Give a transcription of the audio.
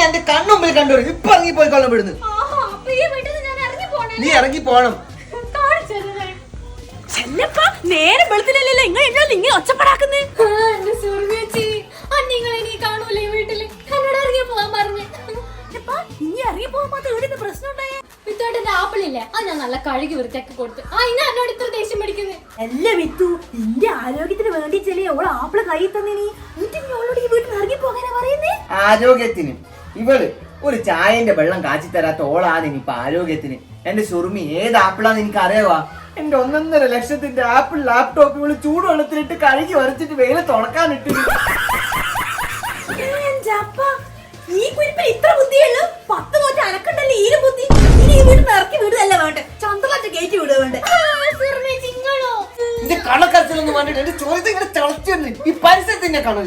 എന്റെ കണ്ണുമ്പിൽ കണ്ടുവരും. ഇപ്പൊ ഇറങ്ങി പോയിക്കൊള്ളാൻ വിടുന്നു. നീ ഇറങ്ങി പോണം. നേരെ വെളുത്തില്ലല്ലോ ഇങ്ങനെ ഒച്ചപ്പെടാക്കുന്നേ. ആപ്പിളില്ലേ അത് ഞാൻ നല്ല കഴുകി വൃത്തിയാക്കി കൊടുത്തു. എന്നോട് ഇത്ര ദേഷ്യം പിടിക്കുന്നത് അല്ല വിത്തു, നിന്റെ ആരോഗ്യത്തിന് വേണ്ടിച്ചല്ലേ ഓള് ആപ്പിള് കൈ തന്നിനി. ഓളോട് ഈ വീട്ടിൽ ഇറങ്ങി പോകാനാ പറയുന്നേ. ആരോഗ്യത്തിന് ഇവള് ഒരു ചായന്റെ വെള്ളം കാച്ചി തരാത്ത ഓളാണ് ഇനിയിപ്പൊ ആരോഗ്യത്തിന്. എന്റെ സുറുമി ഏത് ആപ്പിളാന്ന് എനിക്ക് അറിയാവാ. എന്റെ 1.5 ലക്ഷത്തിന്റെ ആപ്പിൾ ലാപ്ടോപ്പ് ഇവള് ചൂടുവെള്ളത്തിലിട്ട് കഴുകി വരച്ചിട്ട് വെയിലത്ത് ഉണക്കാനിട്ട്. ഈ കുരിപ്പിൽ ഇത്ര ബുദ്ധിയുള്ളൂ. 10 കോറ്റി അനക്കുണ്ടല്ലോ ഈ ബുദ്ധി. ഇനി ഈ വീട്ടിൽ ഇറക്കി വിടുകയല്ല വേണ്ട, ചന്തളാറ്റ് കയറ്റി വിടുക വേണ്ട. എന്റെ കണക്കരച്ചിലൊന്നും വേണ്ടിട്ട് എന്റെ ചോദ്യത്തിൽ ഇങ്ങനെ ചളച്ചു. ഈ പരിസരത്തിന്റെ കണൽ